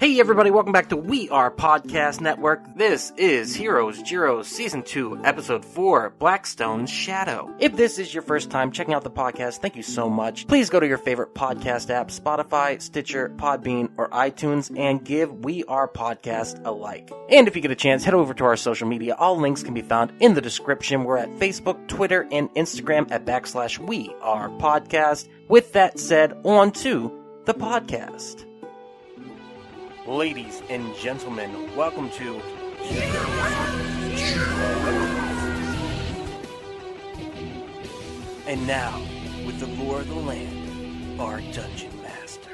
Hey everybody, welcome back to We Are Podcast Network. This is Heroes-Gyros Season 2, Episode 4, Blackstone's Shadow. If this is your first time checking out the podcast, thank you so much. Please go to your favorite podcast app, Spotify, Stitcher, Podbean, or iTunes, and give We Are Podcast a like. And if you get a chance, head over to our social media. All links can be found in the description. We're at Facebook, Twitter, and Instagram at /We Are Podcast. With that said, on to the podcast. Ladies and gentlemen, welcome to And now, with the lore of the land, our Dungeon Master.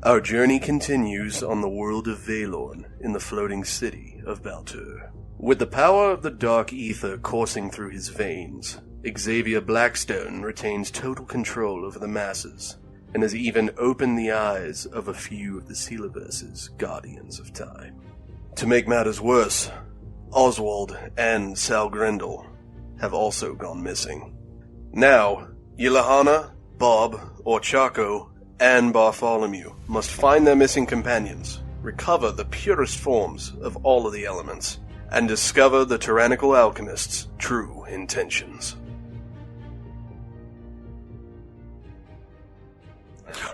Our journey continues on the world of Valorn in the floating city of Baltur. With the power of the dark ether coursing through his veins, Xavier Blackstone retains total control over the masses, and has even opened the eyes of a few of the Sealiverse's guardians of time. To make matters worse, Oswald and Sal Grendel have also gone missing. Now, Yilahana, Bob, Orchaco, and Bartholomew must find their missing companions, recover the purest forms of all of the elements, and discover the tyrannical alchemist's true intentions.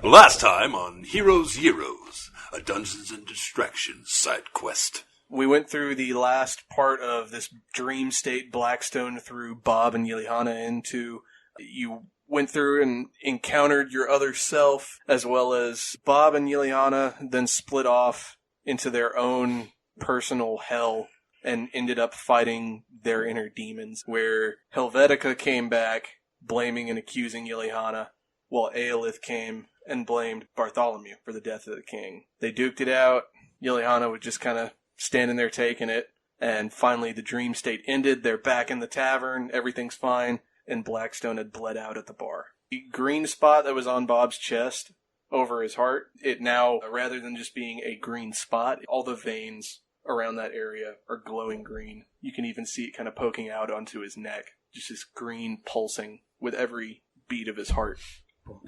Last time on Heroes-Gyros, a Dungeons & Distractions side quest. We went through the last part of this dream state Blackstone threw Bob and Yilahana into. You went through and encountered your other self, as well as Bob and Yilahana then split off into their own personal hell and ended up fighting their inner demons, where Helvetica came back, blaming and accusing Yilahana, while Aelith came and blamed Bartholomew for the death of the king. They duked it out. Yilahana was just kind of standing there taking it, and finally the dream state ended. They're back in the tavern, everything's fine, and Blackstone had bled out at the bar. The green spot that was on Bob's chest over his heart, it now, rather than just being a green spot, all the veins around that area are glowing green. You can even see it kind of poking out onto his neck, just this green pulsing with every beat of his heart.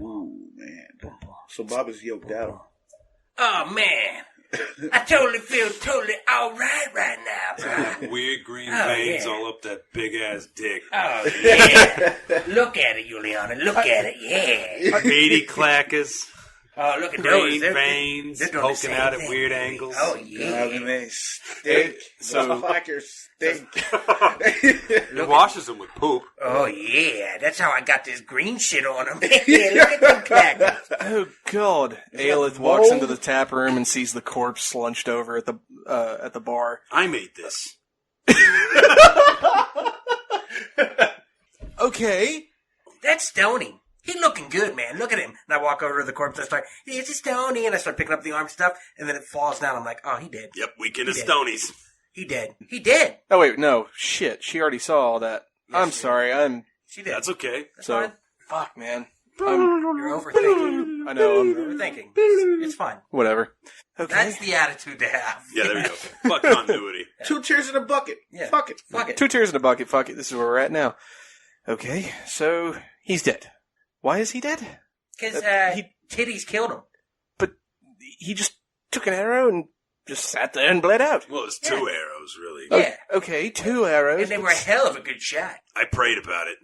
Ooh, man. So Bob is yoked out. Oh man, I totally feel totally alright right now, bro. Weird green veins all up that big-ass dick. Oh yeah, look at it, Juliana, look at it, yeah. Meaty clackers, Oh, look at those. green veins they're doing the poking same out at thing. weird angles. Oh yeah. And they stink. So- Those clackers stink. It washes them with poop. Oh yeah, that's how I got this green shit on them. Yeah, look at them crackers. Oh God! Aelith walks into the tap room and sees the corpse slunched over at the bar. I made this. Okay. That's Stoney. He looking good, man. Look at him. And I walk over to the corpse and I start, it's a Stoney. And I start picking up the arm stuff. And then it falls down. I'm like, oh, he dead. Yep, weekend of He did. Stonies. He dead. He dead. Oh wait, no shit. She already saw all that. Yes, I'm she sorry. She dead. That's okay. That's So fine. fuck, man. You're overthinking. I know. You're overthinking. It's fine. Whatever. Okay. That's the attitude to have. Yeah, there we go. Fuck continuity. 2 tears in a bucket. Yeah. Fuck it. Fuck it. 2 tears in a bucket. Fuck it. This is where we're at now. Okay. So he's dead. Why is he dead? Because he- Titties killed him. But he just took an arrow and just sat there and bled out. Well, it's 2 arrows, really. Yeah. Okay, 2 arrows. And they were a hell of a good shot. I prayed about it,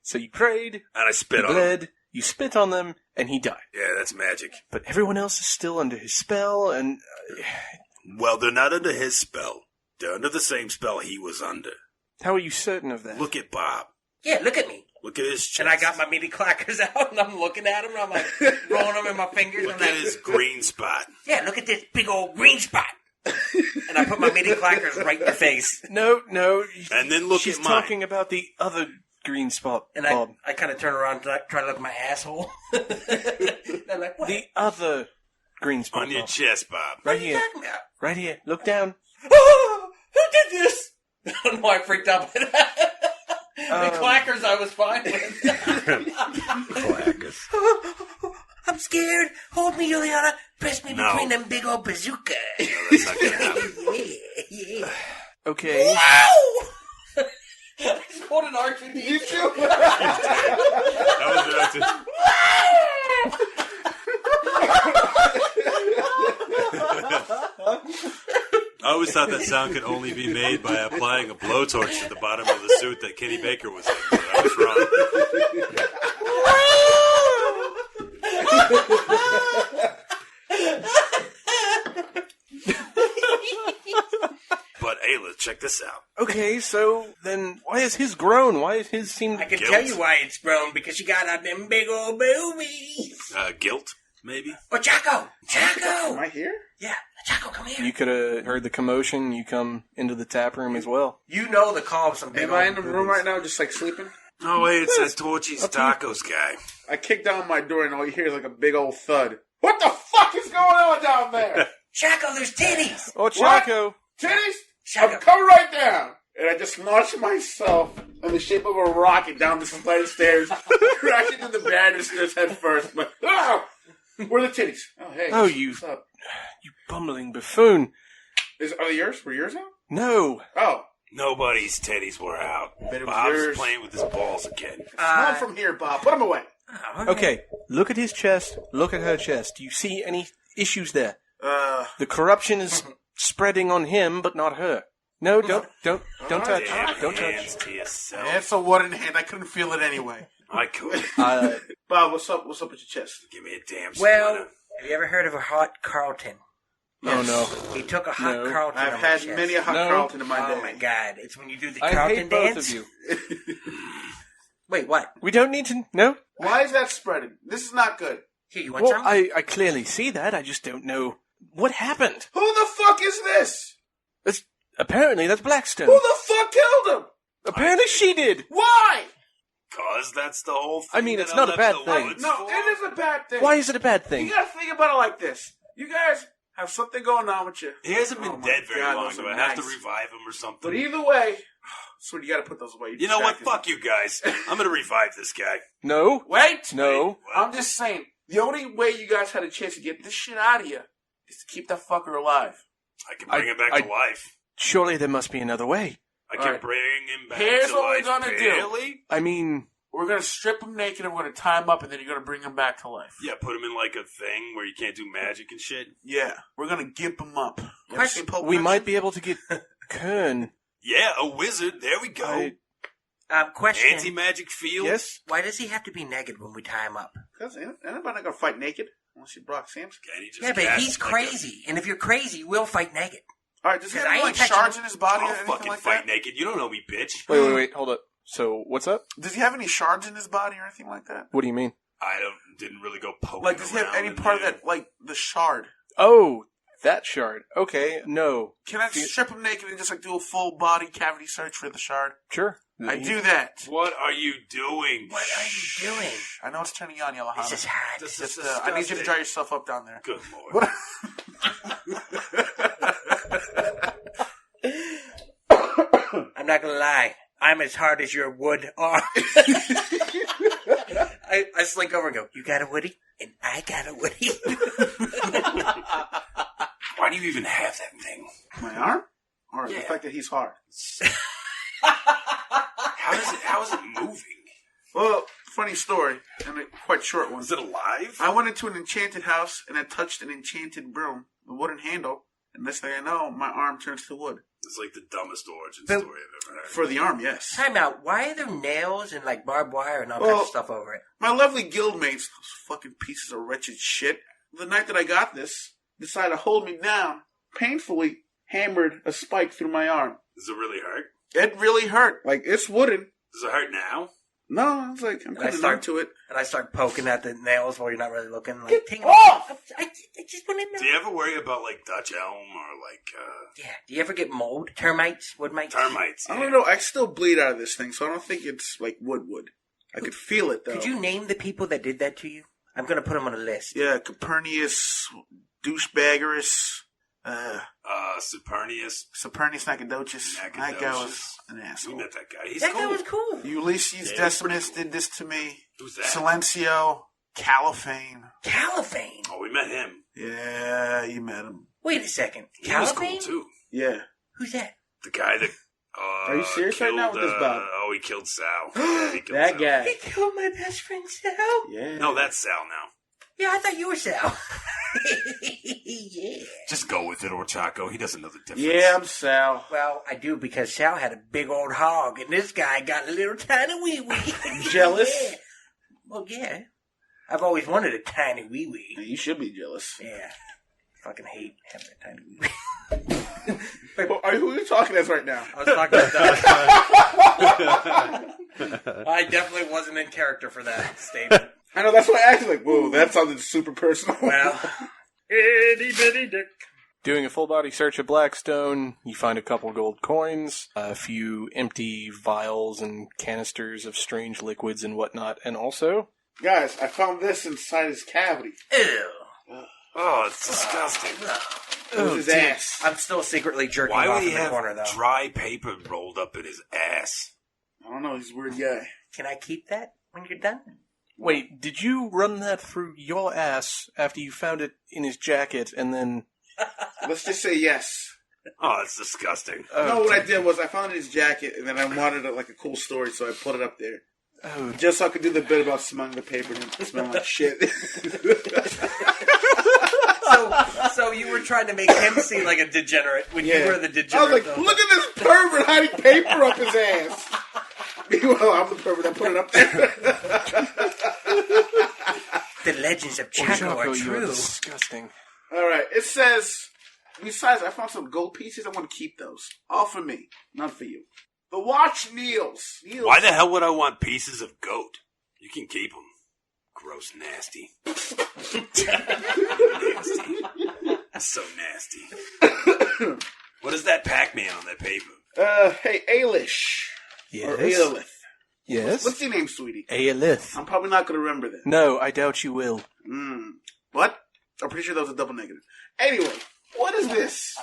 So you prayed, and I spit you on him. bled, you spit on them, and he died. Yeah, that's magic. But everyone else is still under his spell, and Well, they're not under his spell. They're under the same spell he was under. how are you certain of that? Look at Bob. Yeah, look at me. Look at his chest. And I got my meaty clackers out, and I'm looking at him, and I'm like, rolling them in my fingers. Look I'm at like, his green spot. yeah, look at this big old green spot. And I put my meaty clackers right in the face. No. And then look She's at mine. talking about the other green spot, And Bob. I kind of turn around and try to look at my asshole. And I'm like, what? The other green spot, On your Bob. chest, Bob. Right What are you here. talking about? Right here. Look down. Oh, who did this? I don't know why I freaked out by that. The clackers I was fine with. Clackers. I'm scared. Hold me, Juliana. Press me No. between them big old bazookas. No, that's not gonna happen. Yeah. Okay. Wow! I just pulled an R2D2. That was I always thought that sound could only be made by applying a blowtorch to the bottom of the suit that Kenny Baker was in, but I was wrong. But Ayla, check this out. Okay, so then why is his grown? Why is his seem... I can Guilt. tell you why it's grown, because you got out them big old boobies. Guilt, maybe? Orchaco! Am I here? Yeah, Orchaco, come here. You could have heard the commotion. You come into the tap room as well. You know the call of some big Am I in old the room boobies. right now just like sleeping? Oh, wait, it's that Torchy's Tacos guy. I kick down my door and all you hear is like a big old thud. What the fuck is going on down there? Chaco, there's titties! Oh, Chaco! Titties? Chaco. I'm coming right down. And I just launched myself in the shape of a rocket down the flight of stairs, crashing into the banisters head first. But, where are the titties? Oh, hey. Oh, you What's up? bumbling buffoon. Are they yours? Were yours out? No. Oh. Nobody's titties were out. Bet it was Bob's yours. playing with his balls again. Smell from here, Bob. Put them away. Okay, look at his chest. Look at her chest. Do you see any issues there? The corruption is spreading on him, but not her. No, don't touch. Damn Don't hands touch. to yourself. It's a wooden hand. I couldn't feel it anyway. I could. Bob, what's up? What's up with your chest? Give me a damn Well, splitter. have you ever heard of a hot Carlton? Oh no. He took a hot No. Carlton I've on my had chest. many a hot No. Carlton in my day. Oh my god, it's when you do the I Carlton hate both dance. of you. Wait, what? We don't need to. No. Why is that spreading? This is not good. Here, you want Well, some? I clearly see that. I just don't know what happened. Who the fuck is this? Apparently, that's Blackstone. Who the fuck killed him? Apparently, she did. Why? Cause that's the whole thing. I mean, that it's I not a left bad the thing. woods No, for. it is a bad thing. Why is it a bad thing? You gotta think about it like this. You guys have something going on with you. He hasn't been Oh my dead very God, long. those Do are I have to nice. revive him or something? But either way, so you gotta put those away. You know what? Distracted. Fuck you guys. I'm gonna revive this guy. No. Wait. No. What? I'm just saying, the only way you guys had a chance to get this shit out of you is to keep that fucker alive. I can bring him back to life. Surely there must be another way. I can Alright. bring him back Here's to what we're life. gonna do. Really? I mean, We're gonna strip him naked and we're gonna tie him up and then you're gonna bring him back to life. Yeah, put him in like a thing where you can't do magic and shit. Yeah. We're gonna gimp him up. You ever Question. seen Pulp we Fiction? might be able to get Kern. Yeah, a wizard. There we go. Question. Anti-magic field. Yes? Why does he have to be naked when we tie him up? Because anybody not gonna fight naked unless you Brock Samson. And he just Yeah, but casts he's like crazy. And if you're crazy, we'll fight naked. All right, does he Because have I any, ain't like touching shards him. in his body or I'll anything fucking like fight that? naked. You don't know me, bitch. Wait. Hold up. So, what's up? Does he have any shards in his body or anything like that? What do you mean? I didn't really go poking Like, does he have around any in part of there. that, like the shard? Oh, that shard. Okay, no. Can I strip him naked and just like do a full body cavity search for the shard? Sure. I do that. What are you doing? What are you doing? I know it's turning you on, Yellow This is hot. This is Just, I need you to disgusting. dry yourself up down there. Good lord. What? I'm not gonna lie. I'm as hard as your wood arm. I slink over and go, you got a woody? And I got a woody. Why do you even have that thing? My arm? Or the Yeah. fact that he's hard? How is it moving? Well, funny story, and a quite short one. Is it alive? I went into an enchanted house and I touched an enchanted broom, the wooden handle, and next thing I know, my arm turns to wood. It's like the dumbest origin But- story I've ever heard. For the arm, yes. Time out. Why are there nails and like barbed wire and all Well- kinds of stuff over it? My lovely guildmates, those fucking pieces of wretched shit, the night that I got this, decided to hold me down, painfully hammered a spike through my arm. Does it really hurt? It really hurt. Like, it's wooden. Does it hurt now? No, it's like, I'm I kind of start- numb to it. And I start poking at the nails while you're not really looking. Like, tingle. off! I just want to know. Do you ever worry about like Dutch elm or like Yeah. Do you ever get mold? Termites? Wood mites? termites? I don't know, I still bleed out of this thing, so I don't think it's like wood. I could feel it, though. Could you name the people that did that to you? I'm going to put them on a list. Yeah, Copernicus, douchebaggerus, Supernius. Sapernius Nacogdoches. That guy was an We asshole. met that guy. He's That cool. guy was cool. Ulysses Yeah, Decimus did this to me. Who's that? Silencio, Caliphane. Caliphane. Oh, we met him. Yeah, you met him. Wait a second. He was Caliphane? cool too. Yeah. Who's that? The guy that. Are you serious right now with this, Bob? Oh, he killed Sal. Yeah, he killed That Sal. guy. He killed my best friend Sal. Yeah. No, that's Sal now. Yeah, I thought you were Sal. Yeah. Just go with it, Orchaco. He doesn't know the difference. Yeah, I'm Sal. Well, I do because Sal had a big old hog, and this guy got a little tiny wee-wee. Jealous? Yeah. Well, yeah. I've always wanted a tiny wee-wee. You should be jealous. Yeah. Fucking hate having a tiny wee-wee. Who are you talking as right now? I was talking about I definitely wasn't in character for that statement. I know, that's why I acted like, whoa, that sounded super personal. Well, itty bitty dick. Doing a full body search of Blackstone, you find a couple gold coins, a few empty vials and canisters of strange liquids and whatnot, and also... Guys, I found this inside his cavity. Ew. Oh, it's disgusting. It was his ass. I'm still secretly jerking Why off would he in the have corner, though. dry paper rolled up in his ass? I don't know, he's a weird guy. Can I keep that when you're done? Wait, did you run that through your ass after you found it in his jacket and then... Let's just say yes. Oh, it's disgusting. No, what I did was I found it in his jacket, and then I wanted it like a cool story, so I put it up there. Oh, Just so I could do the bit about smelling the paper and it smelling like shit. So you were trying to make him seem like a degenerate when you were the degenerate. I was like, though. look at this pervert hiding paper up his ass. Meanwhile, I'm the pervert that put it up there. The legends of Chaco are Orchaco, you are true. disgusting. All right, it says, besides, I found some gold pieces. I want to keep those. All for me, not for you. The watch kneels. Why the hell would I want pieces of goat? You can keep them. Gross, nasty. Nasty. That's so nasty. What is that Pac-Man on that paper? Hey, Ailish. Yes? Or Aelith. Yes? What's your name, sweetie? Aelith. I'm probably not going to remember that. No, I doubt you will. What? I'm pretty sure that was a double negative. Anyway, what is this?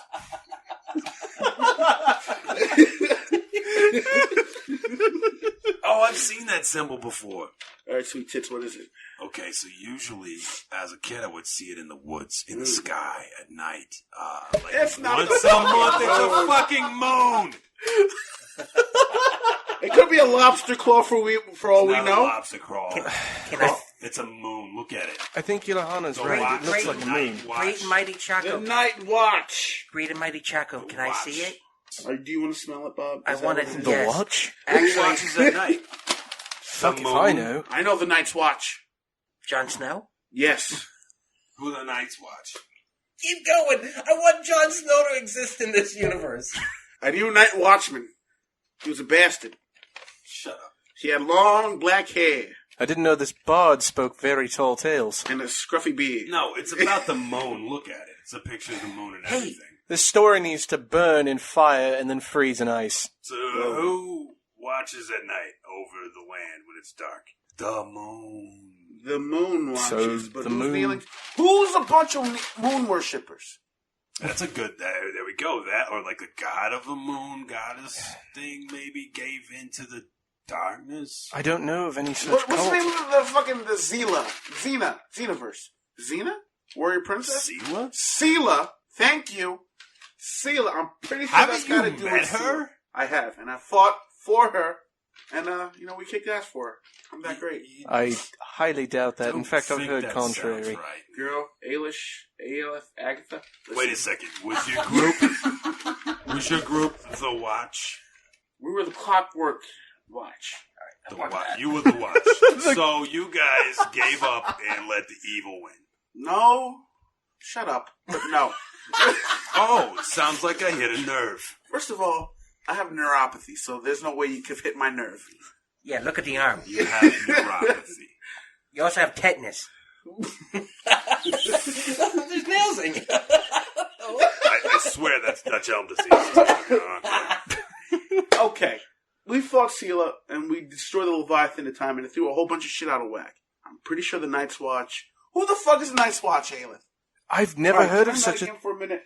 Oh, I've seen that symbol before. All right, sweet tits, what is it? Okay, so usually, as a kid, I would see it in the woods, in the sky, at night. Like It's not once the a month, moon. it's a fucking moon! It could be a lobster claw for all we Not a know. lobster crawl. Can I? It's a moon. Look at it. I think Yolahana's The right. watch. It looks like a moon. Night watch. Great and mighty The Chaco. night watch. Great and mighty Chaco. Can I watch. see it? Do you want to smell it, Bob? I Is that want what it is? to The Yes. watch? Who Actually, watches at night? Fuck if moon. I know. I know the night's watch. Jon Snow? Yes. Who the Night's Watch? Keep going. I want Jon Snow to exist in this universe. I knew Night Watchman. He was a bastard. Shut up. He had long black hair I didn't know this bard spoke very tall tales. and a scruffy beard. No, it's about the moon. Look at it. It's a picture of the moon and Hey. everything. This story needs to burn in fire and then freeze in ice. So who watches at night over the land when it's dark? The moon. The moon watches, So, but the who's moon- kneeling? Who's a bunch of moon worshippers? That's a good. There we go. That or like the god of the moon, goddess thing, maybe gave into the darkness. I don't know of any such What's the cult. name of the fucking Xenaverse? Xena? Warrior Princess? Sela? Sela. Thank you. Sela. I'm pretty sure that's Haven't got to you do met with Sela. her? I have, and I fought for her, and we kicked ass for her. I'm that great. I highly doubt that. In Don't fact, I've think heard that contrary. sounds right. Girl, Ailish, Aelith, Agatha. Wait a second. Was your group? Was your group the Watch? We were the Clockwork Watch. The Watch. You were the Watch. So you guys gave up and let the evil win. No, shut up. But no. Oh, sounds like I hit a nerve. First of all, I have neuropathy, so there's no way you could hit my nerve. Yeah, look at the arm. You have neuropathy. You also have tetanus. There's nails in you. I swear that's Dutch elm disease. Okay. We fought Sela, and we destroyed the Leviathan at the time, and it threw a whole bunch of shit out of whack. I'm pretty sure the Night's Watch... Who the fuck is the Night's Watch, Aelith? I've never Alright, heard time of out such a... again for a minute.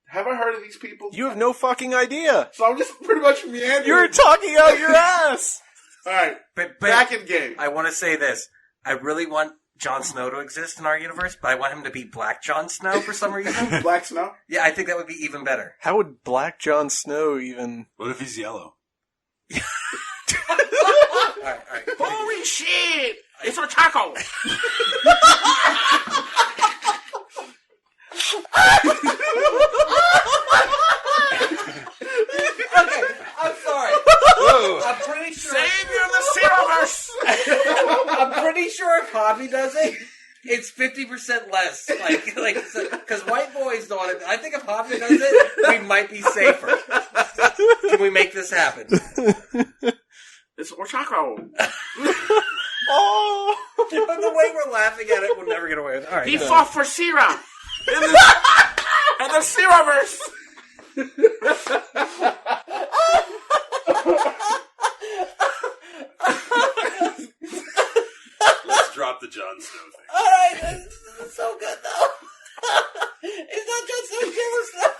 Have I heard of these people? You have no fucking idea. So I'm just pretty much meandering. You're talking out your ass. Alright, But back in game. I want to say this. I really want Jon Snow to exist in our universe, but I want him to be Black Jon Snow for some reason. Black Snow? Yeah, I think that would be even better. How would Black Jon Snow even... What if he's yellow? All right. Holy shit! It's Orchaco! Okay, I'm sorry. I'm pretty sure. Savior of the Seroverse! I'm pretty sure if Hobby does it, it's 50% less. Because white boys don't want it. I think if Hobby does it, we might be safer. Can we make this happen? It's Orchaco. Oh! The way we're laughing at it, we'll never get away with it. All right, He fought for Sera. And the Seroverse. Let's drop the Jon Snow thing. All right, this is so good, though. It's not just so jealous, though.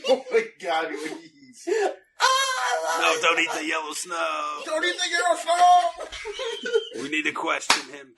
Oh my God, please. No, don't eat the yellow snow. Don't eat the yellow snow. We need to question him.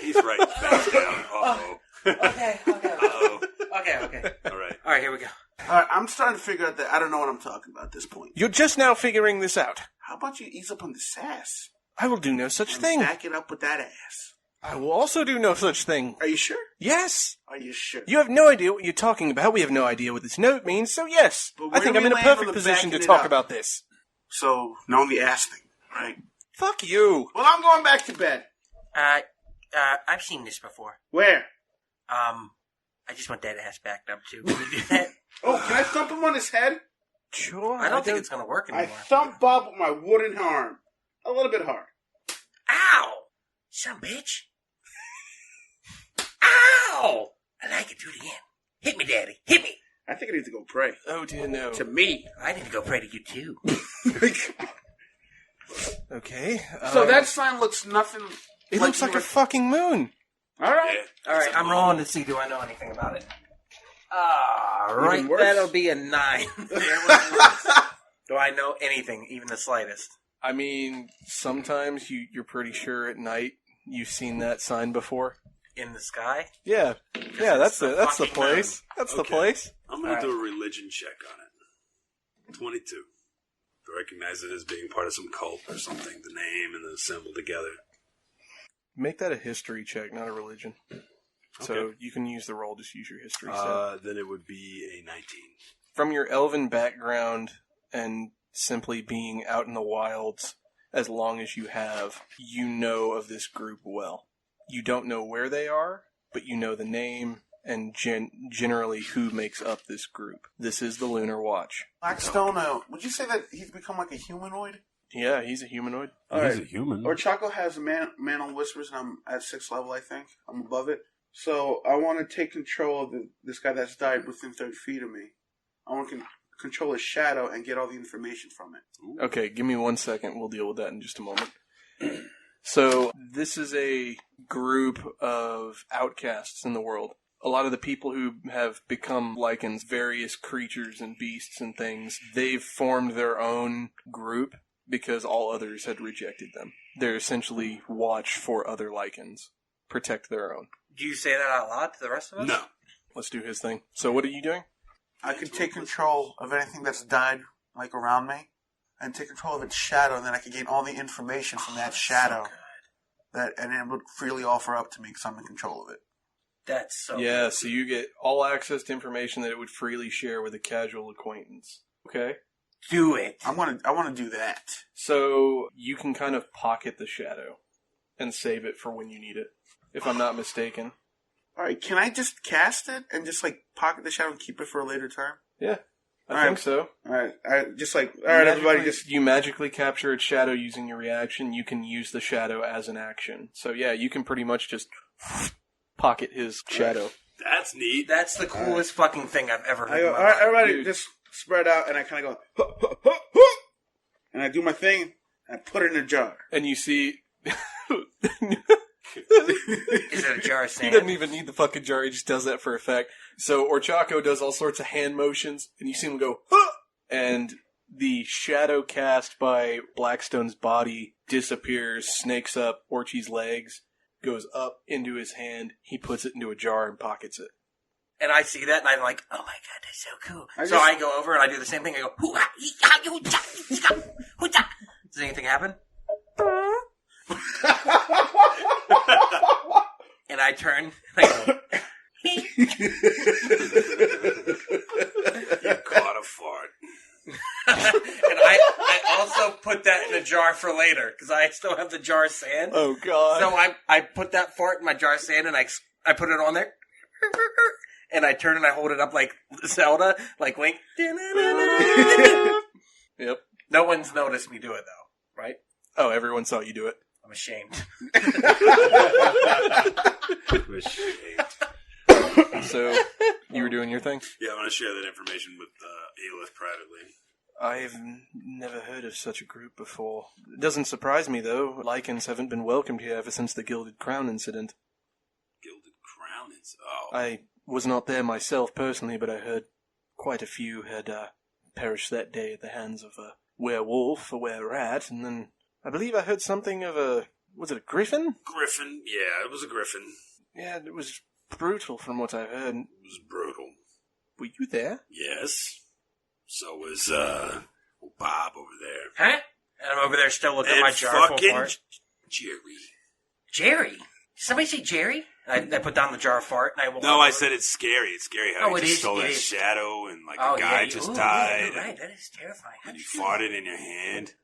He's right back down. Uh-oh. Okay. Uh-oh. Okay. All right. All right, here we go. All right, I'm starting to figure out that I don't know what I'm talking about at this point. You're just now figuring this out. How about you ease up on the sass? I will do no such And thing. back it up with that ass. I will also do no such thing. Are you sure? Yes. Are you sure? You have no idea what you're talking about. We have no idea what this note means, so yes. But I where think do I'm we in a land on perfect the position to backing it talk up? about this. So, no the ass thing, right? Fuck you. Well, I'm going back to bed. I've seen this before. Where? I just want that ass backed up, too. Can we do that? Oh, can I thump him on his head? Sure. I don't think it's going to work I anymore. thump Bob with my wooden arm. A little bit hard. Ow! Some bitch. Ow! I like it. Do it again. Hit me, Daddy. Hit me. I think I need to go pray. Oh, dear, no. To me. I need to go pray to you, too. Okay. So that sign looks nothing It looks like a fucking moon. All right. Yeah. All right, I'm rolling to see do I know anything about it. All right, Even worse. that'll be a 9. Do I know anything, even the slightest? I mean, sometimes you're pretty sure at night you've seen that sign before. In the sky? Yeah. Yeah, that's the fucking place. That's the Okay. place. I'm going All to do a religion check on it. 22. To recognize it as being part of some cult or something. The name and the symbol together. Make that a history check, not a religion. So Okay. you can use the roll, just use your history set. Then it would be a 19. From your elven background and simply being out in the wilds as long as you have, you know of this group well. You don't know where they are, but you know the name and generally who makes up this group. This is the Lunar Watch. Blackstone, would you say that he's become like a humanoid? Yeah, he's a humanoid. All He's right. a human. Orchaco has a man on whispers, and I'm at 6th level, I think. I'm above it. So I want to take control of this guy that's died within 30 feet of me. I want to control his shadow and get all the information from it. Okay, give me 1 second. We'll deal with that in just a moment. So, this is a group of outcasts in the world. A lot of the people who have become lichens, various creatures and beasts and things, they've formed their own group because all others had rejected them. They're essentially watch for other lichens, protect their own. Do you say that out loud to the rest of us? No. Let's do his thing. So, what are you doing? I could take control of anything that's died, like around me, and take control of its shadow, and then I could gain all the information from that shadow. And it would freely offer up to me because I'm in control of it. That's so Yeah, good. so you get all access to information that it would freely share with a casual acquaintance. Okay? Do it. I want to do that. So you can kind of pocket the shadow and save it for when you need it, if I'm not mistaken. All right, can I just cast it and just like pocket the shadow and keep it for a later time? Yeah, I All think right. so. All right, everybody, just You magically capture its shadow using your reaction. You can use the shadow as an action. So yeah, you can pretty much just pocket his shadow. That's neat. That's the coolest fucking thing I've ever heard. I go, in my all right, life. everybody, Dude. just spread out, and I kind of go, huh, huh, huh, huh, and I do my thing, and I put it in a jar. And you see... Is it a jar of He sand? doesn't even need the fucking jar, he just does that for effect. So Orchaco does all sorts of hand motions, and you see him go, huh! And the shadow cast by Blackstone's body disappears, snakes up Orchie's legs, goes up into his hand, he puts it into a jar and pockets it. And I see that, and I'm like, oh my god, that's so cool. I So just- I go over and I do the same thing. I go, hoo-ha, ee-ha, yoo-cha, ee-ha, hoo-cha. Does anything happen? And I turn, and I go, You caught a fart. and I also put that in a jar for later, because I still have the jar of sand. Oh, God. So I put that fart in my jar of sand, and I put it on there. And I turn and I hold it up like Zelda, like Link. Yep. No one's noticed me do it, though, right? Oh, everyone saw you do it. I'm ashamed. So, you were doing your thing? Yeah, I want to share that information with Aelith privately. I've never heard of such a group before. It doesn't surprise me, though. Lycans haven't been welcomed here ever since the Gilded Crown incident. Gilded Crown is... Oh. I was not there myself personally, but I heard quite a few had perished that day at the hands of a werewolf, a were-rat, and then I believe I heard something of a... Was it a griffin? Griffin? Yeah, it was a griffin. Yeah, it was brutal from what I heard. It was brutal. Were you there? Yes. So was Bob over there. Huh? And I'm over there still looking at And my jar full of fucking fart. Jerry. Jerry? Did somebody say Jerry? And I put down the jar of fart, and I walked No, over. I said it's scary. It's scary how Oh, you it just is, stole it that is. shadow and like Oh, a guy yeah, just ooh, died. Yeah, you're right. That is terrifying. And you How'd you do farted in your hand.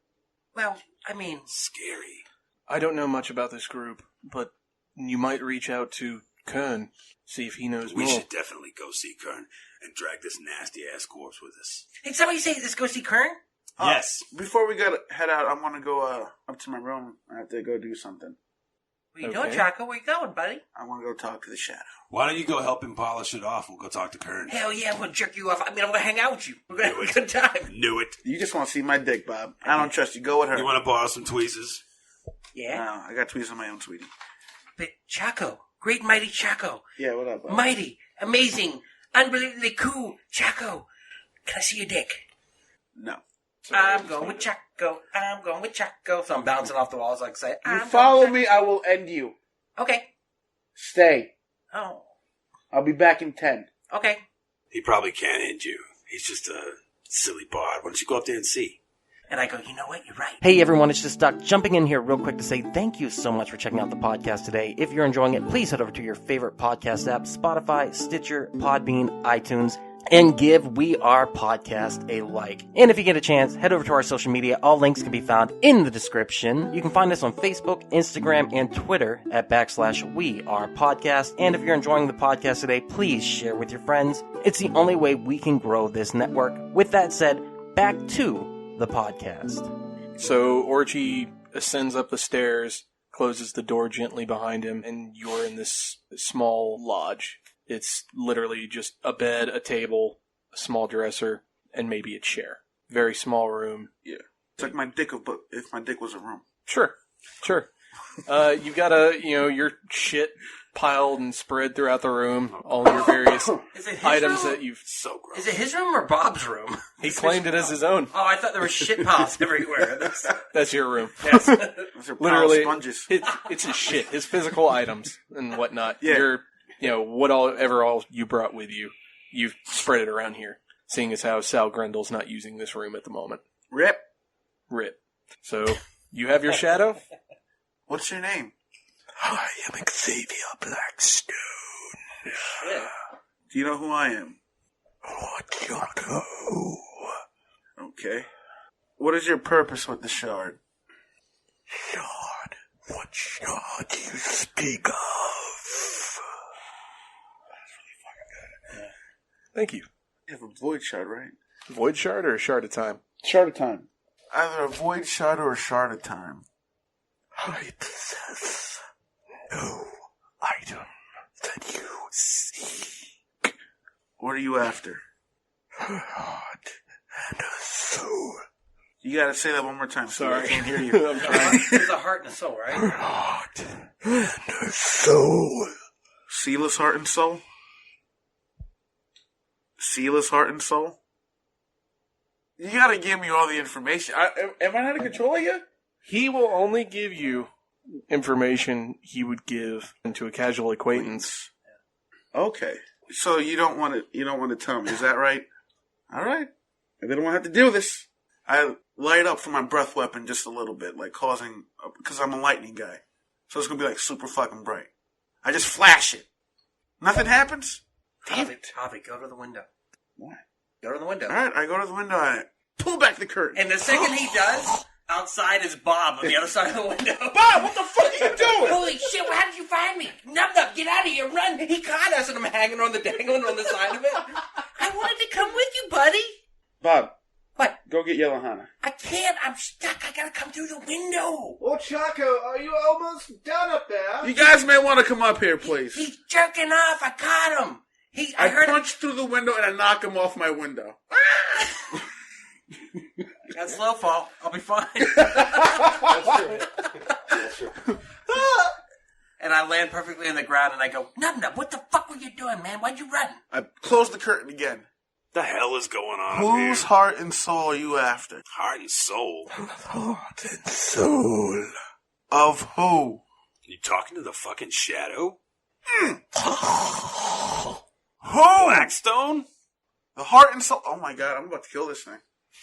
Well, I mean... Scary. I don't know much about this group, but you might reach out to Kern, see if he knows We more. should definitely go see Kern and drag this nasty-ass corpse with us. Did somebody say let's go see Kern? Yes. Before we head out, I want to go up to my room. I have to go do something. What are you Okay. doing, Chaco? Where you going, buddy? I want to go talk to the shadow. Why don't you go help him polish it off? We'll go talk to Kern. Hell yeah, I'm going to jerk you off. I mean, I'm going to hang out with you. We're going to have a good time. Knew it. You just want to see my dick, Bob. I don't trust you. Go with her. You want to borrow some tweezers? Yeah? No, I got tweezers of my own, sweetie. But Chaco, great mighty Chaco. Yeah, what up, Bob? Mighty, amazing, unbelievably cool Chaco. Can I see your dick? No. I'm going with Chaco. I'm going with Chaco. So I'm bouncing off the walls like say, You I'm follow going me, I will end you. Okay. Stay. Oh, I'll be back in 10. okay. He probably can't end you. He's just a silly bard. Why don't you go up there and see? And I go, you know what? You're right. Hey everyone, it's just Doc jumping in here real quick to say thank you so much for checking out the podcast today. If you're enjoying it, please head over to your favorite podcast app, Spotify, Stitcher, Podbean, iTunes, and give We Are Podcast a like. And if you get a chance, head over to our social media. All links can be found in the description. You can find us on Facebook, Instagram, and Twitter at /We Are Podcast. And if you're enjoying the podcast today, please share with your friends. It's the only way we can grow this network. With that said, back to the podcast. So Orchie ascends up the stairs, closes the door gently behind him, and you're in this small lodge. It's literally just a bed, a table, a small dresser, and maybe a chair. Very small room. Yeah. It's like my dick, but if my dick was a room. Sure. You've got your shit piled and spread throughout the room. All your various Is it his items room? that you've... So gross. Is it his room or Bob's room? He claimed it as his own. Oh, I thought there were shit piles everywhere. That's your room. Yes. Those are Literally, sponges. it's his shit, his physical items and whatnot. Yeah. Whatever all you brought with you, you've spread it around here. Seeing as how Sal Grendel's not using this room at the moment. Rip. So, you have your shadow? What's your name? I am Xavier Blackstone. Do you know who I am? Orchaco. Okay. What is your purpose with the shard? Shard. What shard do you speak of? Thank you. You have a void shard, right? Void shard or a shard of time? Shard of time. Either a void shard or a shard of time. I possess no item that you seek. What are you after? Her heart and a soul. You gotta say that one more time. Steve. Sorry. I can't hear you. I'm trying. There's a heart and a soul, Her right? heart and her soul. Sealess heart and soul? Sealess heart and soul? You gotta give me all the information. Am I not in control of you? He will only give you information he would give to a casual acquaintance. Okay. So you don't want to tell me, is that right? All right. I didn't want to have to deal with this. I light up for my breath weapon just a little bit, like causing, because I'm a lightning guy. So it's going to be like super fucking bright. I just flash it. Nothing happens? Damn it. Tavi, go to the window. What? Go to the window. Alright, I go to the window and I pull back the curtain. And the second he does, outside is Bob on the other side of the window. Bob, what the fuck are you doing? Holy shit, how did you find me? Nub, get out of here, run. He caught us and I'm hanging on the dangling on the side of it. I wanted to come with you, buddy. Bob. What? Go get Yellow Hana. I can't, I'm stuck. I gotta come through the window. Orchaco, are you almost done up there? You guys may want to come up here, please. He's jerking off. I caught him. I heard punch through the window and I knock him off my window. That's slow fall. I'll be fine. That's true. And I land perfectly on the ground and I go, Nub, what the fuck were you doing, man? Why'd you run? I close the curtain again. The hell is going on up Whose here? heart and soul are you after? Heart and soul. Heart and soul. Of who? You talking to the fucking shadow? Who? Blackstone? The heart and soul. Oh my god, I'm about to kill this thing.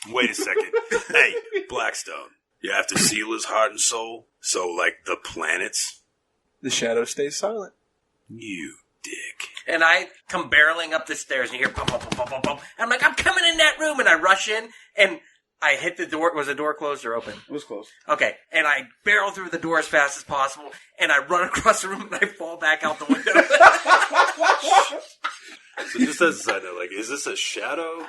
Wait a second. Hey, Blackstone. You have to seal his heart and soul? So, like, the planets? The shadow stays silent. You dick. And I come barreling up the stairs and you hear bum, bum, bum, bum, bum, bum. I'm like, I'm coming in that room. And I rush in and I hit the door. Was the door closed or open? It was close. Okay. And I barrel through the door as fast as possible. And I run across the room and I fall back out the window. So just as a side note, like, is this a shadow,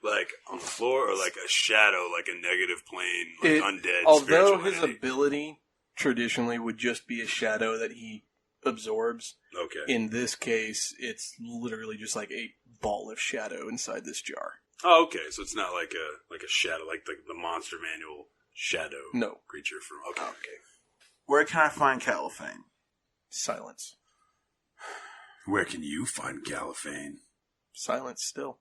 like, on the floor, or like a shadow, like a negative plane, like undead Although spiritual his entity? ability traditionally would just be a shadow that he absorbs, Okay. in this case, it's literally just like a ball of shadow inside this jar. Oh, okay. So it's not like a shadow, like the Monster Manual shadow No. creature from. Okay. Where can I find Caliphane? Silence. Where can you find Caliphane? Silence still.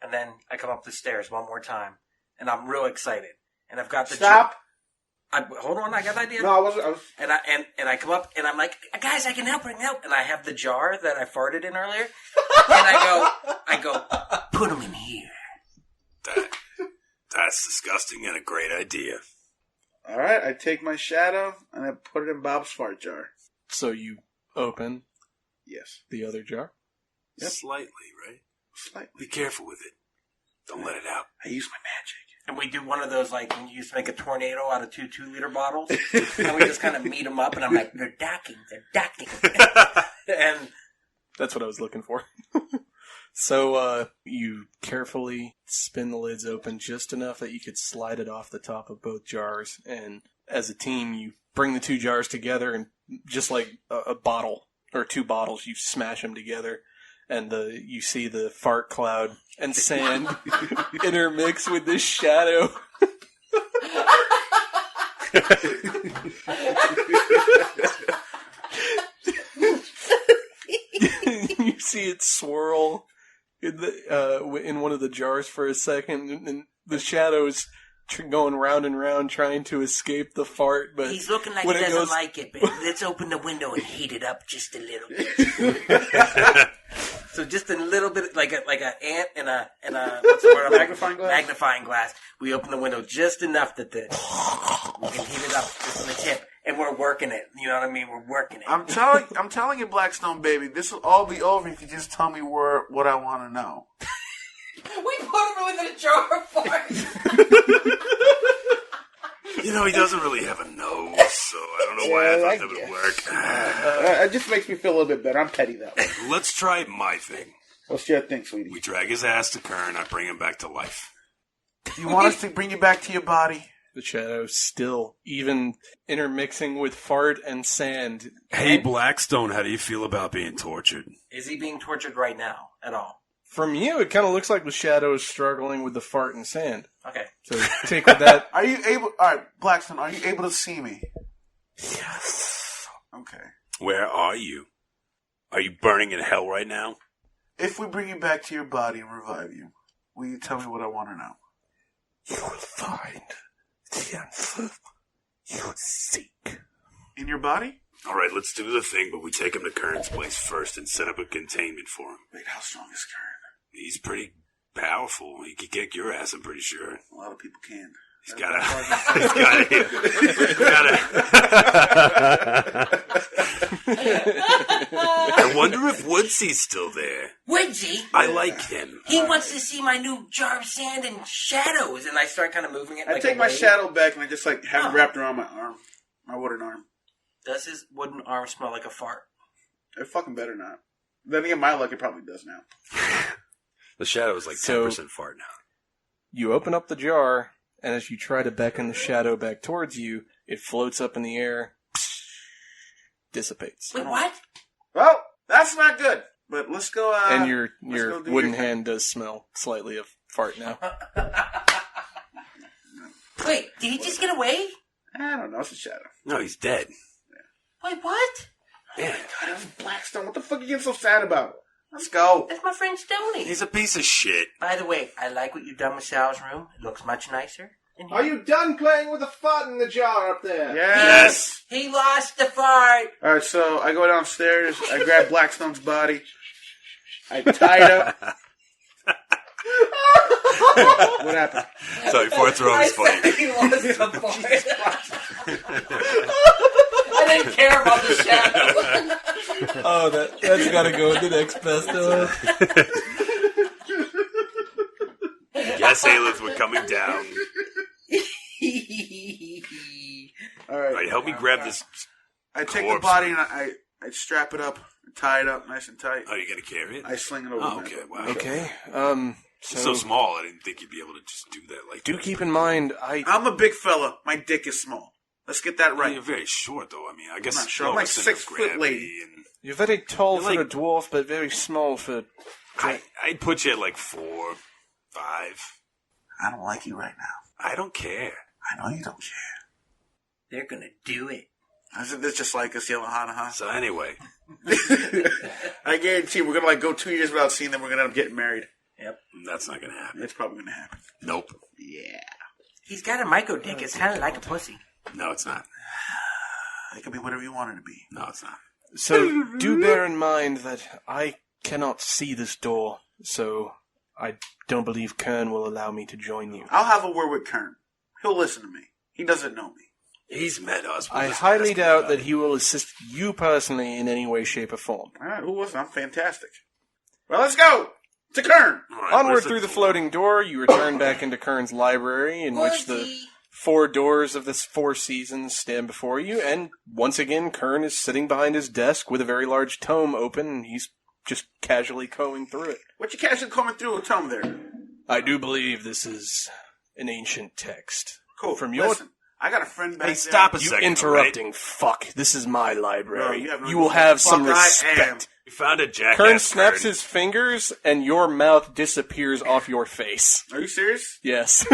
And then I come up the stairs one more time. And I'm real excited. And I've got the... Stop! Hold on, I got an idea. No, I wasn't. And I come up and I'm like, guys, I can help. And I have the jar that I farted in earlier. And I go, put them in here. That's disgusting and a great idea. Alright, I take my shadow and I put it in Bob's fart jar. So you open Yes. the other jar. Yep. Slightly, right? Slightly. Be careful with it. Don't let it out. I use my magic. And we do one of those, like, when you used to make a tornado out of 2 2-liter bottles. And we just kind of meet them up, and I'm like, they're docking. And That's what I was looking for. So you carefully spin the lids open just enough that you could slide it off the top of both jars. And as a team, you bring the 2 jars together and just like a bottle or 2 bottles, you smash them together. And you see the fart cloud and sand intermix with this shadow. You see it swirl in one of the jars for a second, and the shadow's going round and round trying to escape the fart. But he's looking like he when it doesn't goes- like it, but let's open the window and heat it up just a little bit. So just a little bit, like an ant and a what's the word? Magnifying glass? Magnifying glass. We open the window just enough that we can heat it up just on the tip, and we're working it. You know what I mean? We're working it. I'm telling you, Blackstone baby, this will all be over if you just tell me what I want to know. We put him in a jar of farts. You know, he doesn't really have a nose, so I don't know why I thought that would work. It just makes me feel a little bit better. I'm petty that way. Let's try my thing. What's your thing, sweetie? We drag his ass to Kern, I bring him back to life. Do you want us to bring you back to your body? The shadow still, even intermixing with fart and sand. Hey, Blackstone, how do you feel about being tortured? Is he being tortured right now at all? From you, it kind of looks like the shadow is struggling with the fart and sand. Okay. So take with that. Are you able? All right, Blackstone, are you able to see me? Yes. Okay. Where are you? Are you burning in hell right now? If we bring you back to your body and revive you, will you tell me what I want to know? You will find the answer you seek. In your body? All right, let's do the thing, but we take him to Kern's place first and set up a containment for him. Wait, how strong is Kern? He's pretty powerful. He could kick your ass, I'm pretty sure. A lot of people can. He's got a... I wonder if Woodsy's still there. Woodsy? I like him. He wants to see my new jar of sand and shadows, and I start kind of moving it. I take my shadow back and I just like have it wrapped around my arm, my wooden arm. Does his wooden arm smell like a fart? It fucking better not. Then again, my luck, it probably does now. The shadow is like 10% fart now. You open up the jar, and as you try to beckon the shadow back towards you, it floats up in the air, dissipates. Wait, what? Well, that's not good. But let's go. And your go do wooden your hand does smell slightly of fart now. Wait, did he just get away? I don't know. It's a shadow. No, he's dead. Wait, what? Yeah. God, that was Blackstone. What the fuck are you getting so sad about? Let's go. That's my friend Stoney. He's a piece of shit. By the way, I like what you've done with Sal's room. It looks much nicer. Are you done playing with the fart in the jar up there? Yes. He lost the fart. All right, so I go downstairs. I grab Blackstone's body. I tie it up. What happened? Sorry, farts are always funny. He lost the fart. I didn't care about the shadow. Oh, that's got to go with the next best of. Yes, Aelith, we're coming down. All right. All right, help me grab this. I take the corpse. body and I strap it up, tie it up nice and tight. Oh, you're going to carry it? I sling it over. Oh, my okay, head. wow. Okay. It's so small, I didn't think you'd be able to just do that like Do that. keep in mind, I'm a big fella. My dick is small. Let's get that right. You're very short, though. I mean, I guess I'm not sure. I'm like Lois and 6 foot Gravity lady. and- you're very tall You're for like- a dwarf, but very small for. I'd put you at like 4, 5. I don't like you right now. I don't care. I know you don't care. They're gonna do it. I said this just like us yelling hana ha. So anyway, I guarantee we're gonna like go 2 years without seeing them. We're gonna end up getting married. Yep. that's not going to happen. It's probably gonna happen. Nope. Yeah. He's got a micro dick. It's kind of like a pussy. No, it's not. It could be whatever you want it to be. No, it's not. So do bear in mind that I cannot see this door, so I don't believe Kern will allow me to join you. I'll have a word with Kern. He'll listen to me. He doesn't know me. He's met us. I highly doubt that he will assist you personally in any way, shape, or form. All right, who was I'm fantastic. Well, let's go to Kern. Onward through the floating door, you return back into Kern's library, in which the 4 doors of the 4 seasons stand before you, and once again, Kern is sitting behind his desk with a very large tome open, and he's just casually combing through it. What you casually coming through a tome there? I do believe this is an ancient text. Cool. From your... Listen, I got a friend back Hey, there. stop a You second. interrupting fuck. This is my library. No, you have no you will idea have what some the fuck I am. respect. We found a jackass. Kern snaps Kern. his fingers, and your mouth disappears off your face. Are you serious? Yes.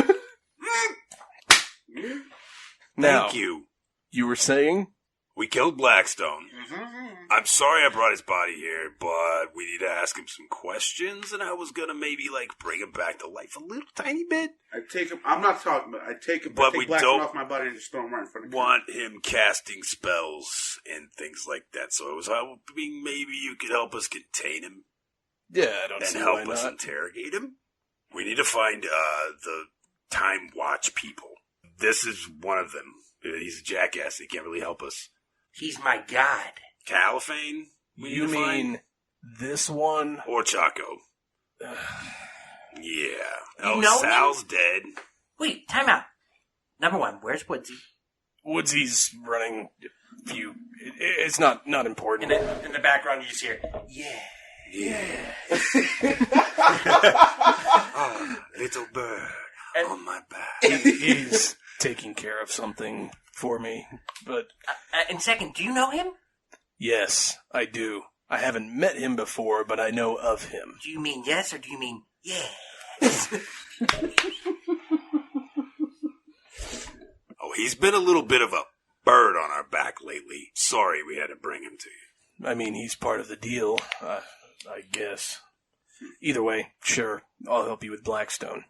Now, Thank you. you were saying? We killed Blackstone. Mm-hmm. I'm sorry I brought his body here, but we need to ask him some questions, and I was gonna maybe, like, bring him back to life a little tiny bit. I take him. I'm not talking about. I take him. But I we take Blackstone don't off my body and just throw him right in front of me. Want him casting spells and things like that, so I was hoping maybe you could help us contain him Yeah, I don't and see help why us not. interrogate him. We need to find the Time Watch people. This is one of them. He's a jackass. He can't really help us. He's my god. Caliphane? We You need to find? mean this one? Orchaco. Yeah. You know Sal's dead. Wait, time out. Number 1, where's Woodsy? Woodsy's running a few... It's not important. In the background, you just hear, yeah. Yeah. Little bird on my back. He's taking care of something for me, but... And second, do you know him? Yes, I do. I haven't met him before, but I know of him. Do you mean yes or do you mean yeah? Oh, he's been a little bit of a bird on our back lately. Sorry we had to bring him to you. I mean, he's part of the deal, I guess. Either way, sure, I'll help you with Blackstone.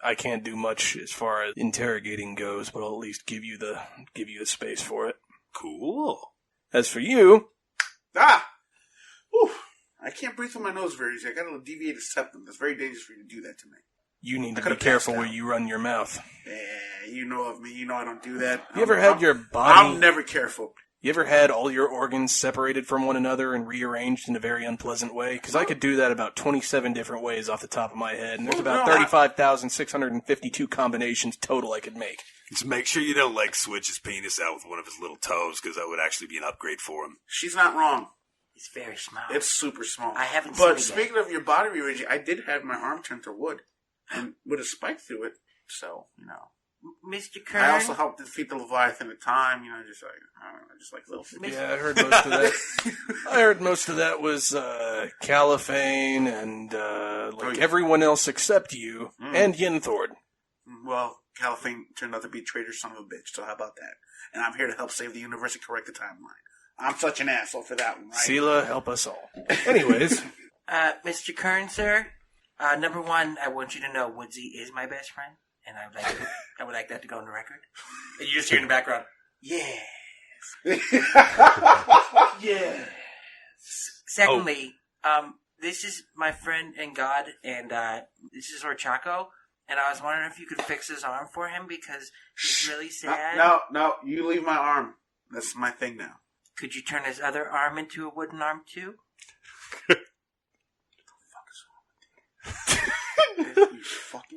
I can't do much as far as interrogating goes, but I'll at least give you the space for it. Cool. As for you, Ah! Whew. I can't breathe through my nose very easy. I got a deviated septum. That's very dangerous for you to do that to me. You need to be careful where you run your mouth. Yeah, you know of me. You know I don't do that. You ever had your body... I'm never careful. You ever had all your organs separated from one another and rearranged in a very unpleasant way? Because I could do that about 27 different ways off the top of my head, and there's about 35,652 combinations total I could make. Just make sure you don't, switch his penis out with one of his little toes, because that would actually be an upgrade for him. She's not wrong. It's very small. It's super small. I haven't seen it yet. But speaking of your body rearranging, I did have my arm turned to wood, and with a spike through it, so, Mr. Kern? I also helped defeat the Leviathan at time, just like little things. Yeah, I heard most of that. I heard most of that was Caliphane and everyone else except you and Yinthord. Well, Caliphane turned out to be a traitor son of a bitch, so how about that? And I'm here to help save the universe and correct the timeline. I'm such an asshole for that one, right? Sela, help us all. Anyways. Mr. Kern, sir, number one, I want you to know Woodsy is my best friend. And I would like that to go on the record. And you just hear in the background, yes. Yes. Secondly, this is my friend and God, and this is Orchaco. And I was wondering if you could fix his arm for him because he's really sad. No, you leave my arm. That's my thing now. Could you turn his other arm into a wooden arm too?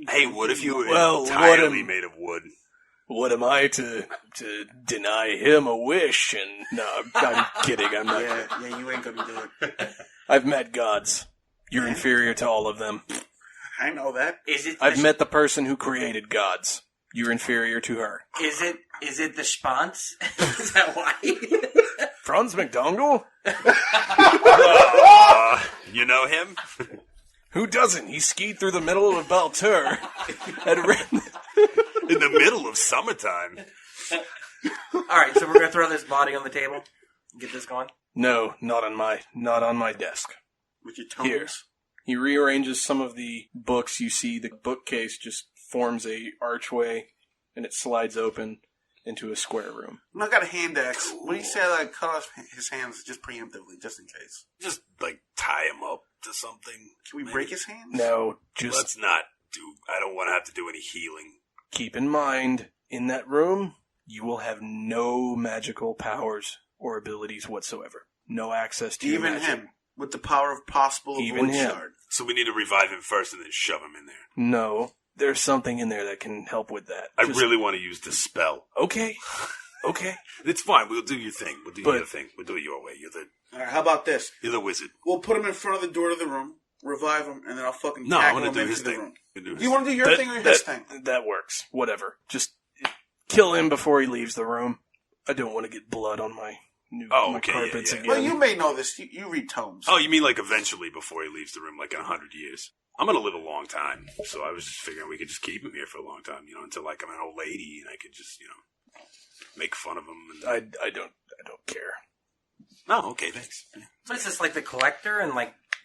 Hey, what if you were entirely made of wood? What am I to deny him a wish? And no, I'm kidding. I'm not. Yeah, you ain't gonna do it. I've met gods. You're inferior to all of them. I know that. I've met the person who created gods. You're inferior to her. Is it the Spons? Is that why? Franz McDongle? You know him? Who doesn't? He skied through the middle of Baltur in the middle of summertime. All right, so we're gonna throw this body on the table and get this going. No, not on my desk. With your tones. Here. He rearranges some of the books. You see the bookcase just forms a archway, and it slides open into a square room. I got a hand axe. What do you say I cut off his hands just preemptively, just in case? Just, tie him up to something. Can we break his hands? No, just... Let's not do... I don't want to have to do any healing. Keep in mind, in that room, you will have no magical powers or abilities whatsoever. No access to even magic. Him, with the power of possible Even void him. shard. So we need to revive him first and then shove him in there. No, there's something in there that can help with that. I really want to use Dispel. Okay. It's fine. We'll do your thing. We'll do your thing. We'll do it your way. All right, how about this? You're the wizard. We'll put him in front of the door to the room, revive him, and then I'll fucking No, I tackle want him to do into his the thing. room. Do Do you want to do your thing or his thing? That works. Whatever. Just kill him before he leaves the room. I don't want to get blood on my carpets again. Well, you may know this. You read tomes. Oh, you mean eventually before he leaves the room, in 100 years? I'm going to live a long time, so I was just figuring we could just keep him here for a long time, until I'm an old lady and I could just, make fun of him. And I don't care. Oh, okay, thanks. What is this, like the Collector and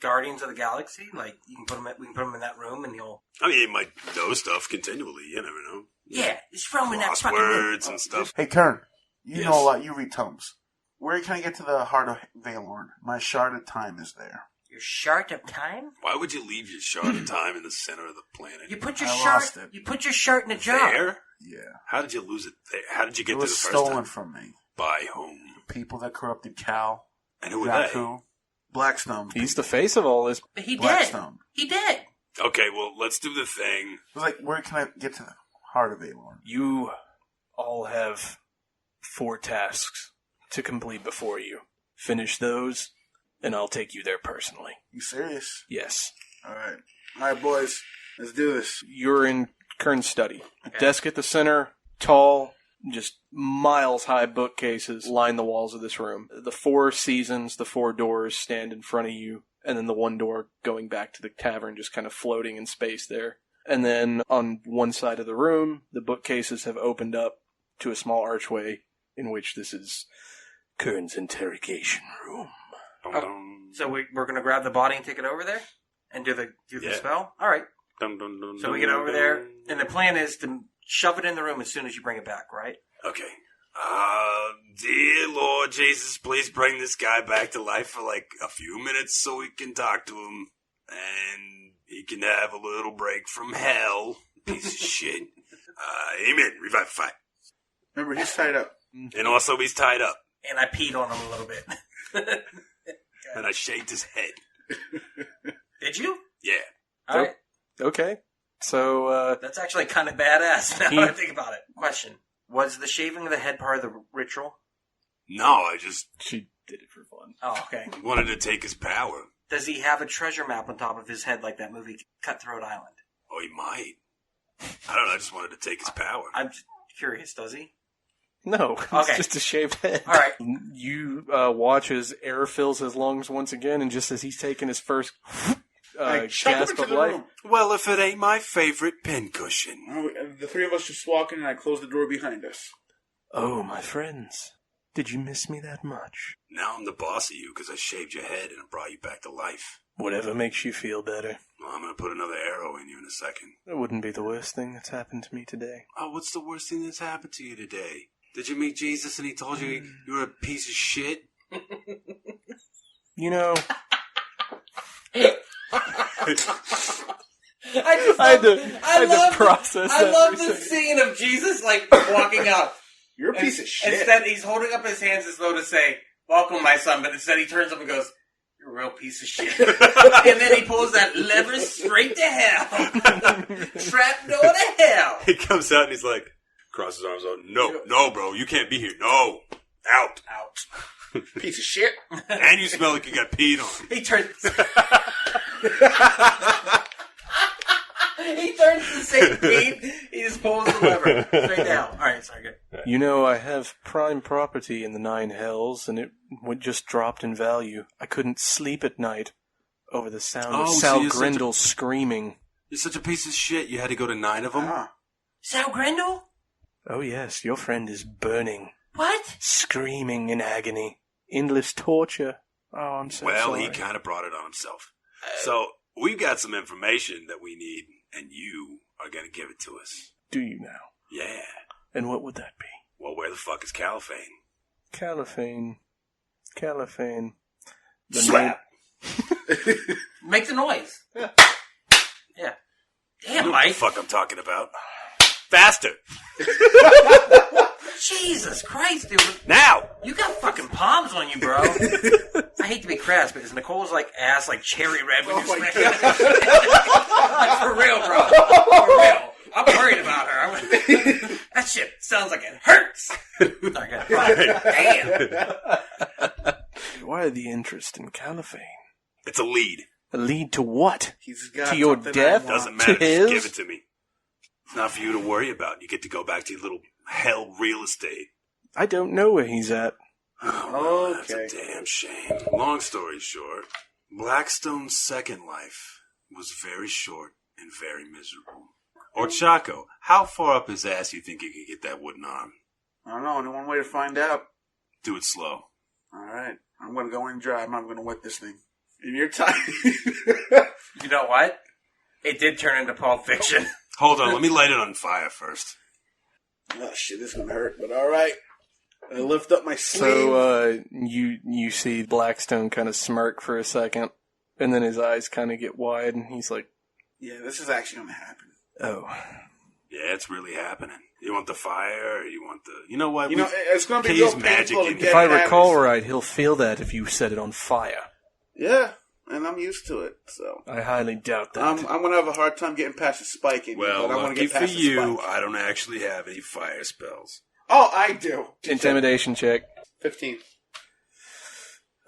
Guardians of the Galaxy? We can put him in that room and he'll... I mean, he might know stuff continually. You never know. Yeah, just throw him in that fucking room. Crosswords and stuff. Hey, Kern, you Yes. know a lot. You read tomes. Where can I get to the heart of Valorn? My shard of time is there. Your shard of time? Why would you leave your shard of time in the center of the planet? You put your I shard. lost it. You put your shard in a jar. There? Yeah. How did you lose it there? How did you get It to the was first stolen time? from me. By whom? People that corrupted Cal. And who were Yaku, Blackstone. He's the face of all this. But he did. Blackstone. He did. they? Okay, well, let's do the thing. It was where can I get to the heart of Valorn? You all have 4 tasks to complete before you. Finish those, and I'll take you there personally. You serious? Yes. All right, boys. Let's do this. You're in Kern's study. Desk at the center, tall, just miles-high bookcases line the walls of this room. The 4 seasons, the 4 doors stand in front of you, and then the one door going back to the tavern just kind of floating in space there. And then on one side of the room, the bookcases have opened up to a small archway in which this is Kern's interrogation room. So we're gonna grab the body and take it over there and do the spell. All right. So we get over there, and the plan is to shove it in the room as soon as you bring it back, right? Okay. Dear Lord Jesus, please bring this guy back to life for like a few minutes so we can talk to him. And he can have a little break from hell. Piece of shit. Amen. Revivify. Remember, he's tied up. And also he's tied up. And I peed on him a little bit. And I shaved his head. Did you? Yeah. All right. Okay. So, That's actually kind of badass now that I think about it. Question. Was the shaving of the head part of the ritual? No, I just she did it for fun. Oh, okay. wanted to take his power. Does he have a treasure map on top of his head like that movie Cutthroat Island? Oh, he might. I don't know, I just wanted to take his power. I'm just curious, does he? No, it's Okay. just a shaved head. All right. You watch as air fills his lungs once again, and just as he's taking his first I chuck him gasp into of the life, room. Well, if it ain't my favorite pincushion. The three of us just walk in, and I close the door behind us. oh, my friends, did you miss me that much? Now I'm the boss of you because I shaved your head and I brought you back to life. Whatever makes you feel better. Well, I'm going to put another arrow in you in a second. That wouldn't be the worst thing that's happened to me today. Oh, what's the worst thing that's happened to you today? Did you meet Jesus and he told you you were a piece of shit? You know, I love process I that love for a the second. scene of Jesus like walking out. You're a piece of shit. Instead, he's holding up his hands as though to say, "Welcome, my son." But instead, he turns up and goes, "You're a real piece of shit." And then he pulls that lever straight to hell. Trap door to hell. He comes out and he's like, cross his arms out. No, bro, you can't be here. No. Out. Piece of shit. And you smell like you got peed on. He turns. He turns to say Pete. He just pulls the lever straight down. All right, sorry, good. You know, I have prime property in the 9 hells, and it just dropped in value. I couldn't sleep at night over the sound of Oh, so Sal you're such a- Grindle screaming. You're such a piece of shit. You had to go to 9 of them? Ah. Sal Grindle? Oh yes, your friend is burning, What? screaming in agony. Endless torture. Oh, I'm so Well, sorry. he kind of brought it on himself. So, we've got some information that we need, and you are going to give it to us. Do you now? Yeah. And what would that be? Well, where the fuck is Caliphane? Caliphane. The Slap. Make the noise. Yeah. You Damn, know what the Mike. fuck I'm talking about. Faster. Jesus Christ, dude. Now. You got fucking palms on you, bro. I hate to be crass, but is Nicole's like ass like cherry red when you smack it? Like for real, bro. For real. I'm worried about her. That shit sounds like it hurts. Sorry, damn. Why the interest in Caliphane? It's a lead. A lead to what? He's got To your something death? I want. Doesn't matter. To Just his? give it to me. It's not for you to worry about. You get to go back to your little hell real estate. I don't know where he's at. Oh, well, Okay. that's a damn shame. Long story short, Blackstone's second life was very short and very miserable. Orchaco, how far up his ass you think he could get that wooden arm? I don't know. Only one way to find out. Do it slow. All right. I'm going to go in dry. I'm not going to wet this thing. In your time. You know what? It did turn into Pulp Fiction. Hold on, let me light it on fire first. Oh, shit. This is going to hurt. But all right. I lift up my sleeve. So, you see Blackstone kind of smirk for a second, and then his eyes kind of get wide, and he's like, Yeah, this is actually going to happen. oh. Yeah, it's really happening. You want the fire, or you want the... You know what? You know, it's going to be Kay's real magic painful to in get If I it at recall us. right, he'll feel that if you set it on fire. Yeah, and I'm used to it. So I highly doubt that. I'm going to have a hard time getting past the spike. Well, but I want lucky to get for past the you, spike. I don't actually have any fire spells. Oh, I do. Intimidation check. 15.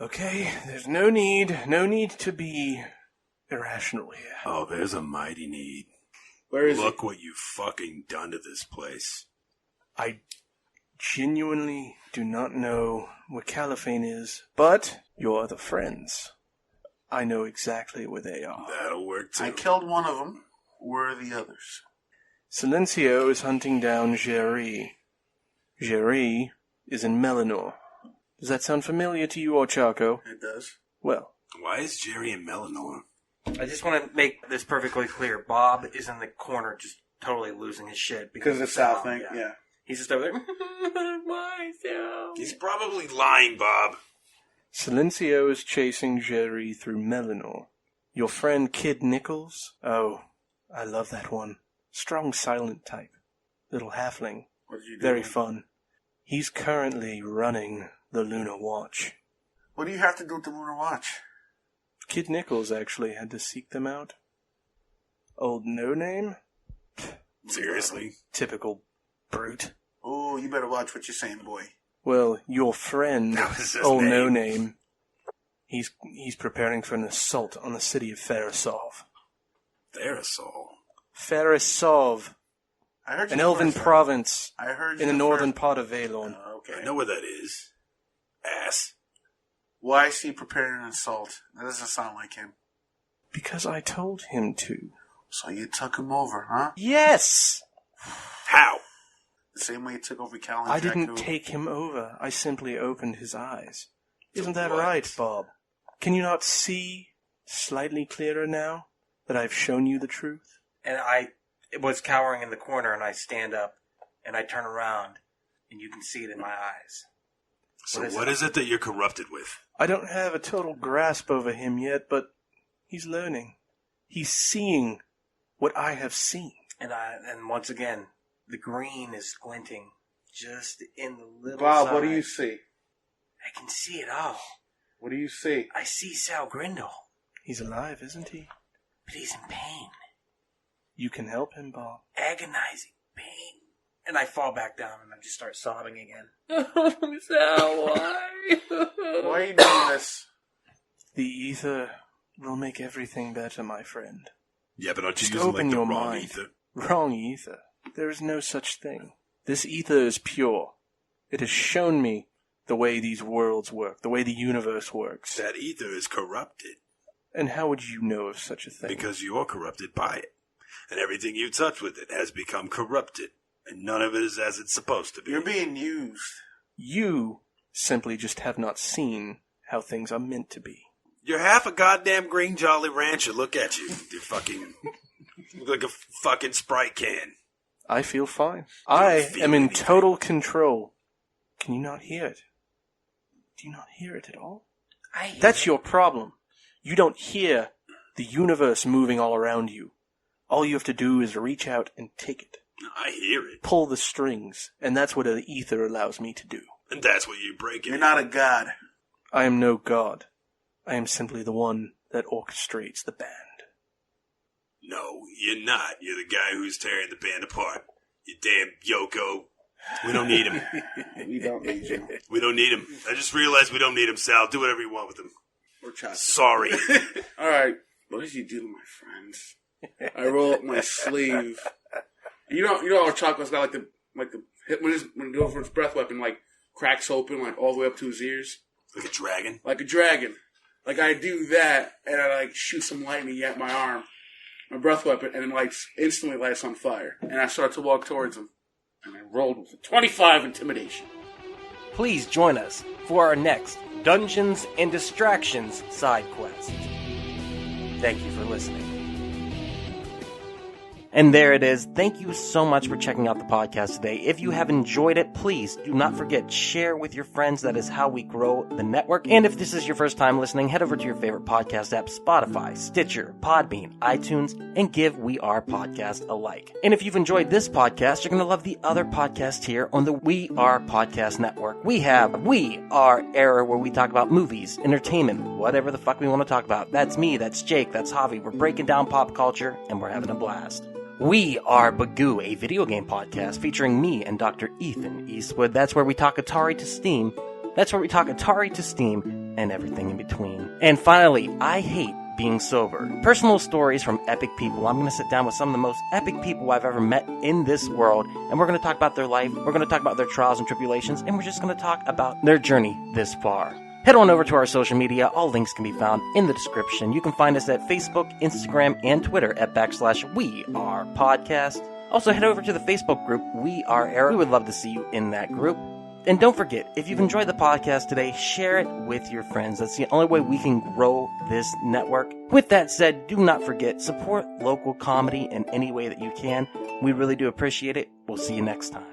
Okay, there's no need to be irrational here. Oh, there's a mighty need. Where is Look what you've fucking done to this place. I genuinely do not know where Caliphane is, but your other friends, I know exactly where they are. That'll work too. I killed one of them. Where are the others? Silencio is hunting down Jerry. Jerry is in Melanor. Does that sound familiar to you, Orchaco? It does. Well, Why is Jerry in Melanor? I just want to make this perfectly clear. Bob is in the corner just totally losing his shit. Because of the South thing, yeah. He's just over there. Myself. He's probably lying, Bob. Silencio is chasing Jerry through Melanor. Your friend Kid Nichols? Oh, I love that one. Strong silent type. Little halfling. What did you do? Very fun. He's currently running the Lunar Watch. What do you have to do with the Lunar Watch? Kid Nichols actually had to seek them out. Old No Name? Seriously? Typical brute. Oh, you better watch what you're saying, boy. Well, your friend, That was his Old No name. Name, he's preparing for an assault on the city of Farisov. Therisol. Farisov, I heard you an the elven first time. province I heard you in the the northern first- part of Valorn. Okay. I know where that is. Ass. Why is he preparing an assault? That doesn't sound like him. Because I told him to. So you took him over, huh? Yes! How? The same way you took over Cal and I didn't Jakku. take him over. I simply opened his eyes. Isn't that what? right, Bob? Can you not see slightly clearer now that I've shown you the truth? And I was cowering in the corner, and I stand up, and I turn around, and you can see it in my eyes. So what is it that you're corrupted with? I don't have a total grasp over him yet, but he's learning. He's seeing what I have seen. And once again, the green is glinting just in the little Bob, side. what do you see? I can see it all. What do you see? I see Sal Grindle, He's alive, isn't he? but he's in pain. You can help him, Bob. Agonizing pain. And I fall back down, and I just start sobbing again. Sal, why? Why are you doing this? The ether will make everything better, my friend. Yeah, but aren't you Just using open like the your wrong mind. ether? Wrong ether. There is no such thing. This ether is pure. It has shown me the way these worlds work, the way the universe works. That ether is corrupted And how would you know of such a thing? because you're corrupted by it. And everything you touch with it has become corrupted. And none of it is as it's supposed to be. You're being used. You simply just have not seen how things are meant to be. You're half a goddamn green Jolly Rancher. Look at you. You fucking... look like a fucking Sprite can. I feel fine. I feel am in anything. total control. Can you not hear it? Do you not hear it at all? I hear That's it. your problem. You don't hear the universe moving all around you. All you have to do is reach out and take it. I hear it. Pull the strings, and that's what an ether allows me to do. And that's what you break it. You're not a god. I am no god. I am simply the one that orchestrates the band. No, you're not. You're the guy who's tearing the band apart. You damn Yoko. We don't need him. We don't need you. We don't need him. I just realized we don't need him, Sal. Do whatever you want with him. We're chopping. Sorry. All right. What did you do to my friends? I roll up my sleeve. You know, Orchaco's got like the when he goes for his breath weapon, like cracks open like all the way up to his ears, Like a dragon. like a dragon. Like I do that, and I like shoot some lightning at my arm, my breath weapon, and it instantly lights on fire. And I start to walk towards him, and I rolled with a 25 intimidation. Please join us for our next Dungeons and Distractions side quest. Thank you for listening. And there it is. Thank you so much for checking out the podcast today. If you have enjoyed it, please do not forget, share with your friends. That is how we grow the network. And if this is your first time listening, head over to your favorite podcast app, Spotify, Stitcher, Podbean, iTunes, and give We Are Podcast a like. And if you've enjoyed this podcast, you're going to love the other podcast here on the We Are Podcast Network. We have We Are Error, where we talk about movies, entertainment, whatever the fuck we want to talk about. That's me, that's Jake, that's Javi. We're breaking down pop culture, and we're having a blast. We Are Bagu, a video game podcast featuring me and Dr. Ethan Eastwood. That's where we talk Atari to Steam. That's where we talk Atari to Steam and everything in between. And finally, I Hate Being Sober. Personal stories from epic people. I'm going to sit down with some of the most epic people I've ever met in this world, and we're going to talk about their life, we're going to talk about their trials and tribulations, and we're just going to talk about their journey this far. Head on over to our social media. All links can be found in the description. You can find us at Facebook, Instagram, and Twitter at /WeArePodcast. Also, head over to the Facebook group, We Are Error. We would love to see you in that group. And don't forget, if you've enjoyed the podcast today, share it with your friends. That's the only way we can grow this network. With that said, do not forget, support local comedy in any way that you can. We really do appreciate it. We'll see you next time.